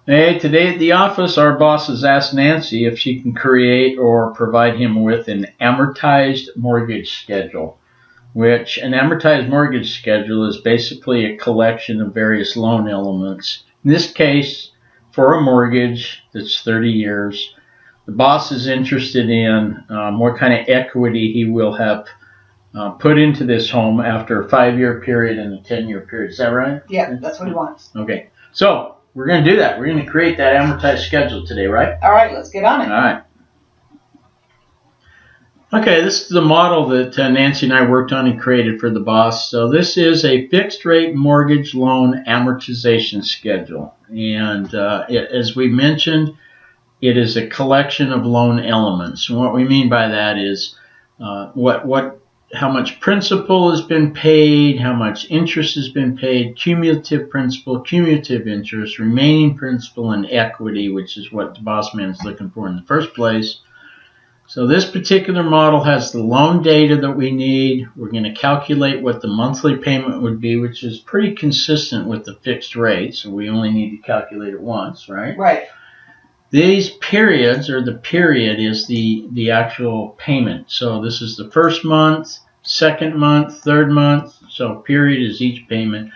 Hey, today at the office, our boss has asked Nancy if she can create or provide him with an amortized mortgage schedule, which an amortized mortgage schedule is basically a collection of various loan elements. In this case, for a mortgage that's 30 years, the boss is interested in what kind of equity he will have put into this home after a 5-year period and a 10-year period. Is that right? Yeah, that's what he wants. Okay. So we're going to do that. We're going to create that amortized schedule today, right? All right, let's get on it. All right. Okay, this is the model that Nancy and I worked on and created for the boss. So this is a fixed rate mortgage loan amortization schedule. And as we mentioned, it is a collection of loan elements. And what we mean by that is how much principal has been paid, how much interest has been paid, cumulative principal, cumulative interest, remaining principal, and equity, which is what the boss man is looking for in the first place. So this particular model has the loan data that we need. We're going to calculate what the monthly payment would be, which is pretty consistent with the fixed rate. So we only need to calculate it once, right? Right. These periods, or the period, is the actual payment. So this is the first month, second month, third month. So period is each payment.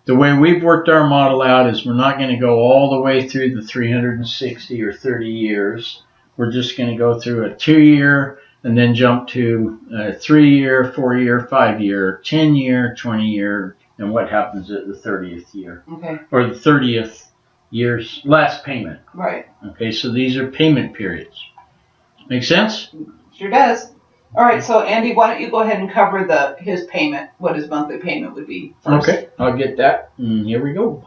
The way we've worked our model out is we're not going to go all the way through the 360 or 30 years. We're just going to go through a 2-year and then jump to a 3-year, 4-year, 5-year, 10-year, 20-year, and what happens at the 30th year. Okay. Or the 30th year's last payment. Right. Okay, so these are payment periods. Make sense? Sure does. All right, so Andy, why don't you go ahead and cover his payment, what his monthly payment would be first. Okay, I'll get that. And here we go.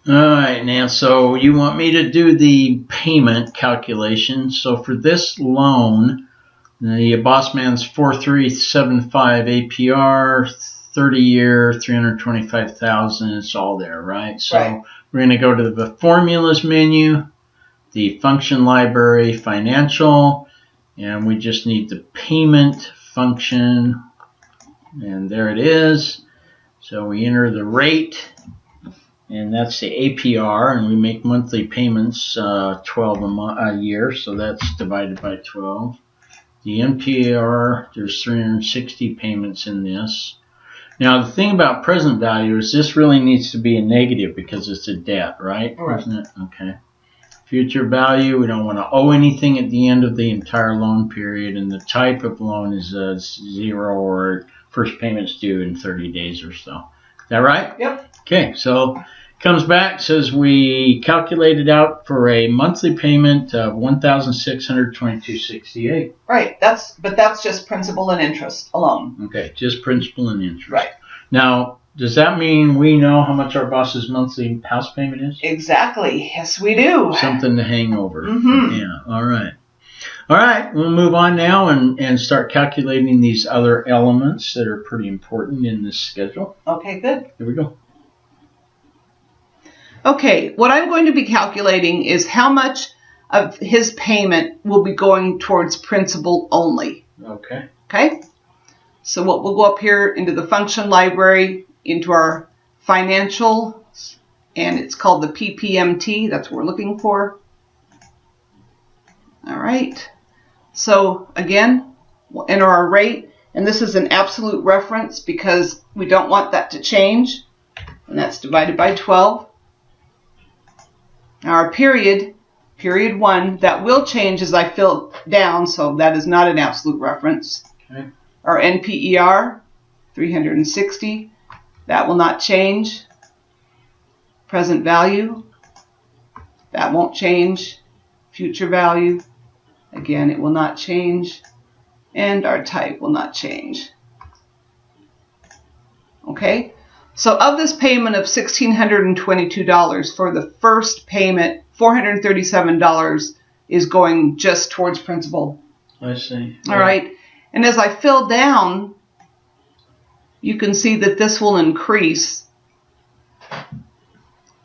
All right, now, so you want me to do the payment calculation. So for this loan, the boss man's 4375 APR, 30-year, 325,000. It's all there, right? So right. We're going to go to the formulas menu, the function library, financial, and we just need the payment function, and there it is. So we enter the rate, and that's the APR, and we make monthly payments 12 a year, so that's divided by 12. The MPAR, there's 360 payments in this. Now, the thing about present value is this really needs to be a negative because it's a debt, right? Right. Isn't it? Okay. Future value, we don't want to owe anything at the end of the entire loan period, and the type of loan is a 0 or first payment's due in 30 days or so. Is that right? Yep. Okay, so comes back, says we calculated out for a monthly payment of $1,622.68. Right. That's just principal and interest alone. Okay, just principal and interest. Right. Now, does that mean we know how much our boss's monthly house payment is? Exactly. Yes, we do. Something to hang over. Mm-hmm. Yeah. All right. All right. We'll move on now and start calculating these other elements that are pretty important in this schedule. Okay, good. Here we go. Okay, what I'm going to be calculating is how much of his payment will be going towards principal only. Okay. Okay? So we'll go up here into the function library, into our financial, and it's called the PPMT. That's what we're looking for. All right. So again, we'll enter our rate, and this is an absolute reference because we don't want that to change, and that's divided by 12. Our period 1, that will change as I fill down, so that is not an absolute reference. Okay. Our NPER, 360, that will not change. Present value, that won't change. Future value, again, it will not change. And our type will not change. Okay? So of this payment of $1,622 for the first payment, $437 is going just towards principal. I see. All right. And as I fill down, you can see that this will increase.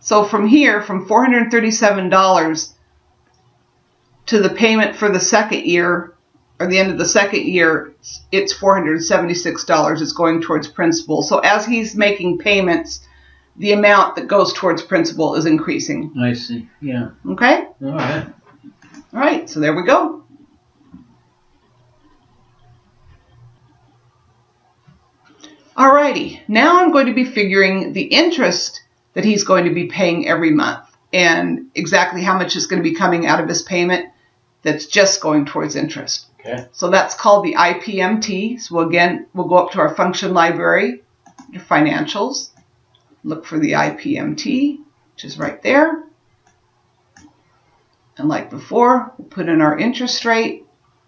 So from here, from $437 to the payment for the second year, or the end of the second year, it's $476. It's going towards principal. So as he's making payments, the amount that goes towards principal is increasing. I see. Yeah. Okay? All right. All right, so there we go. All righty, now I'm going to be figuring the interest that he's going to be paying every month and exactly how much is going to be coming out of his payment that's just going towards interest. Okay. So that's called the IPMT. So again, we'll go up to our function library, your financials, look for the IPMT, which is right there. And like before, we'll put in our interest rate.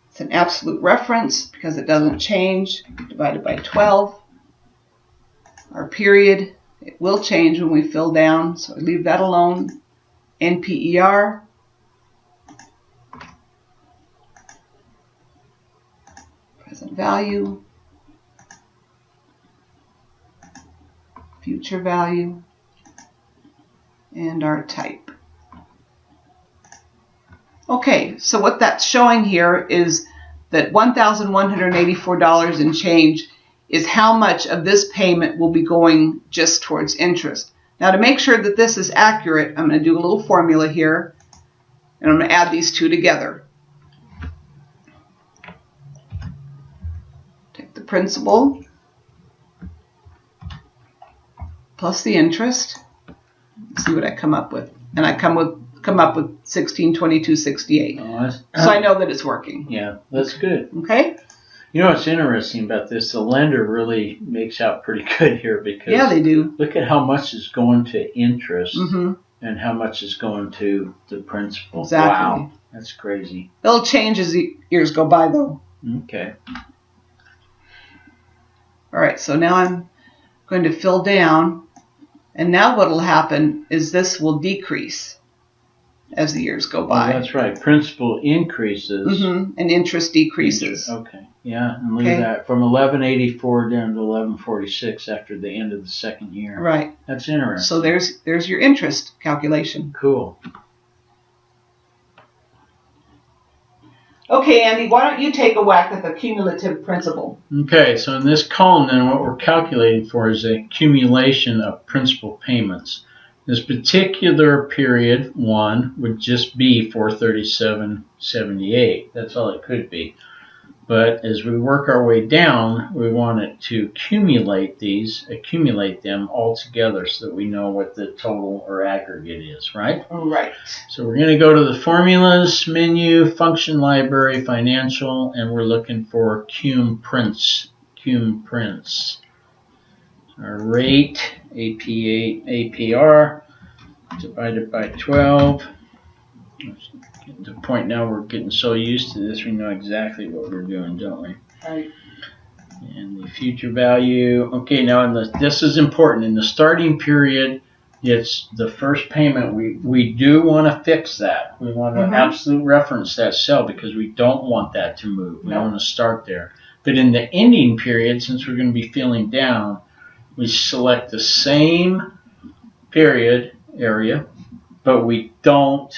It's an absolute reference because it doesn't change, divided by 12. Our period, it will change when we fill down, so I leave that alone. NPER. Present value. Future value. And our type. Okay, so what that's showing here is that $1,184 and change is how much of this payment will be going just towards interest. Now to make sure that this is accurate, I'm going to do a little formula here, and I'm going to add these two together. Take the principal plus the interest, see what I come up with. And I come up with 1622.68. So I know that it's working. Yeah, that's good. Okay? You know what's interesting about this? The lender really makes out pretty good here because yeah, they do. Look at how much is going to interest Mm-hmm. and how much is going to the principal. Exactly. Wow, that's crazy. It'll change as the years go by, though. Okay. All right, so now I'm going to fill down, and now what will happen is this will decrease as the years go by. Oh, that's right. Principal increases. Mm-hmm. And interest decreases. Okay. Yeah, and leave Okay. that from 1184 down to 1146 after the end of the second year. Right. That's interesting. So there's your interest calculation. Cool. Okay, Andy, why don't you take a whack at the cumulative principal? Okay, so in this column then what we're calculating for is the accumulation of principal payments. This particular period, 1, would just be 437.78. That's all it could be. But as we work our way down, we want it to accumulate them all together so that we know what the total or aggregate is, right? Right. So we're going to go to the formulas menu, function library, financial, and we're looking for cum prints. Our rate, APR, divided by 12. At the point now we're getting so used to this, we know exactly what we're doing, don't we? Right. And the future value. Okay, now this is important. In the starting period, it's the first payment. We do want to fix that. We want to absolute reference that cell because we don't want that to move. We want to start there. But in the ending period, since we're going to be filling down, we select the same period area, but we don't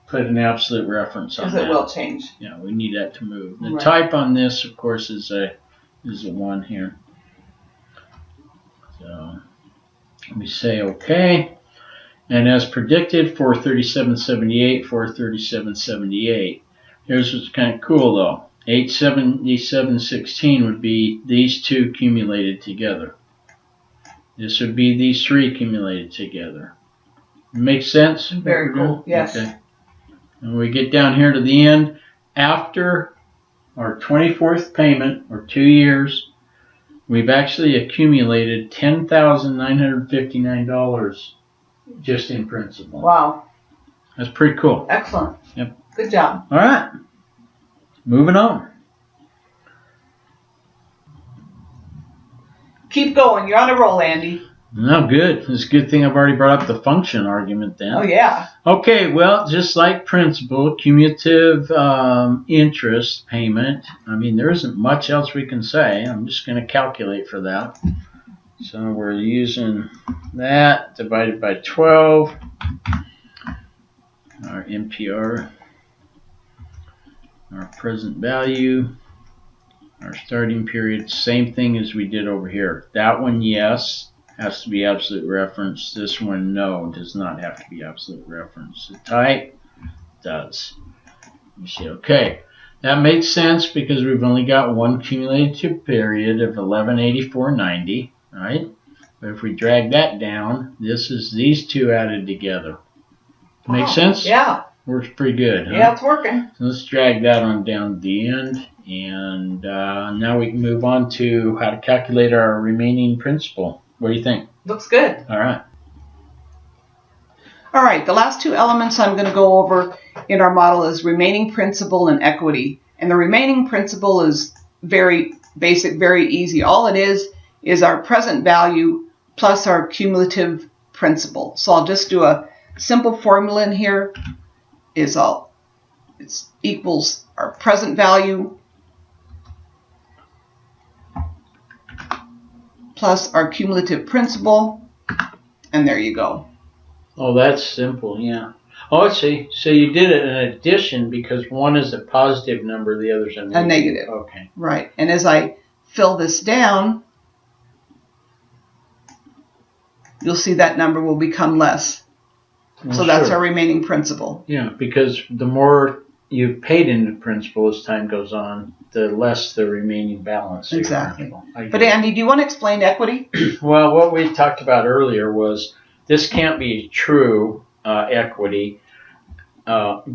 put an absolute reference on that. Because it will change. Yeah, we need that to move. The Right. type on this, of course, is a 1 here. So we say OK. And as predicted, 437.78. Here's what's kind of cool, though. 877.16 would be these two accumulated together. This would be these three accumulated together. Make sense? Very cool. Yes. Okay. And we get down here to the end. After our 24th payment, or 2 years, we've actually accumulated $10,959 just in principal. Wow. That's pretty cool. Excellent. Yep. Good job. All right. Moving on. Keep going. You're on a roll, Andy. No, good. It's a good thing I've already brought up the function argument then. Oh, yeah. Okay, well, just like principal, cumulative interest payment, I mean, there isn't much else we can say. I'm just going to calculate for that. So we're using that divided by 12, our NPR, our present value, our starting period, same thing as we did over here. That one, yes. has to be absolute reference. This one, no, does not have to be absolute reference. The type does. You see, okay. That makes sense because we've only got one cumulative period of 1184.90, right? But if we drag that down, this is these two added together. Make sense? Yeah. Works pretty good, huh? Yeah, it's working. So let's drag that on down to the end. And now we can move on to how to calculate our remaining principal. What do you think? Looks good. All right. All right, the last two elements I'm going to go over in our model is remaining principal and equity. And the remaining principal is very basic, very easy. All it is our present value plus our cumulative principal. So I'll just do a simple formula in here. It equals our present value plus our cumulative principal, and there you go. Oh, that's simple, yeah. Oh, let's see. So you did it in addition because one is a positive number, the other's a negative. A negative. Okay. Right. And as I fill this down, you'll see that number will become less. Well, so that's sure. our remaining principal. Yeah, because the more you've paid into principal as time goes on, the less the remaining balance. Exactly. But Andy, do you want to explain equity? Well, what we talked about earlier was this can't be true equity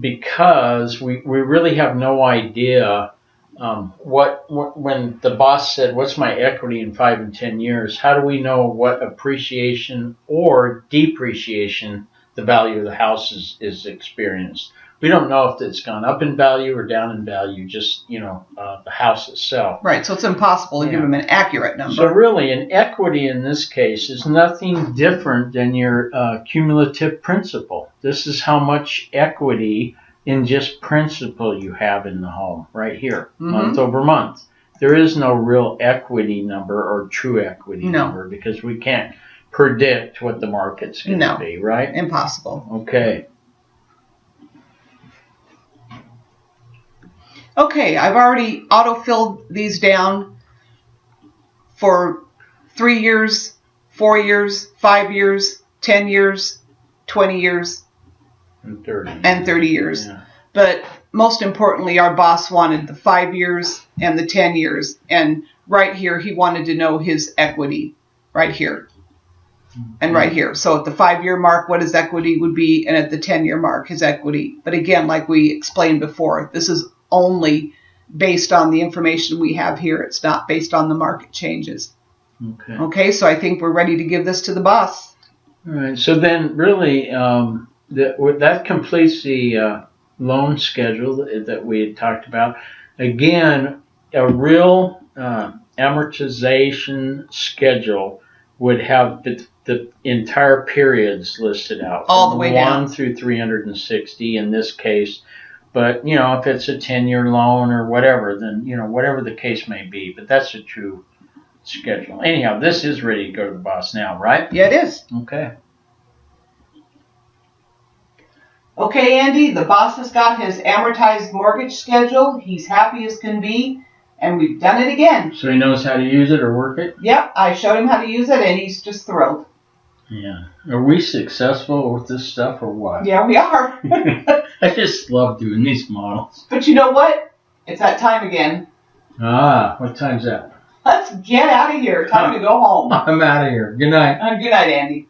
because we really have no idea when the boss said, what's my equity in 5 and 10 years? How do we know what appreciation or depreciation the value of the house is experienced? We don't know if it's gone up in value or down in value, just, the house itself. Right, so it's impossible to give them an accurate number. So really, an equity in this case is nothing different than your cumulative principal. This is how much equity in just principal you have in the home right here, month over month. There is no real equity number or true equity number because we can't predict what the market's going to be, right? Impossible. Okay. Okay, I've already auto-filled these down for 3 years, 4 years, 5 years, 10 years, 20 years, and 30, and 30 years. Yeah. But most importantly, our boss wanted the 5 years and the 10 years. And right here, he wanted to know his equity right here and right here. So at the 5-year mark, what his equity would be, and at the 10-year mark, his equity. But again, like we explained before, this is only based on the information we have here. It's not based on the market changes. Okay, so I think we're ready to give this to the boss. All right, so then really that completes the loan schedule that we had talked about. Again, a real amortization schedule would have the entire periods listed out. All the way down. 1 through 360 in this case. But, if it's a 10-year loan or whatever, then, whatever the case may be. But that's a true schedule. Anyhow, this is ready to go to the boss now, right? Yeah, it is. Okay. Okay, Andy, the boss has got his amortized mortgage schedule. He's happy as can be. And we've done it again. So he knows how to use it or work it? Yep, I showed him how to use it, and he's just thrilled. Yeah. Are we successful with this stuff or what? Yeah, we are. I just love doing these models. But you know what? It's that time again. What time's that? Let's get out of here. Time to go home. I'm out of here. Good night. Good night, Andy.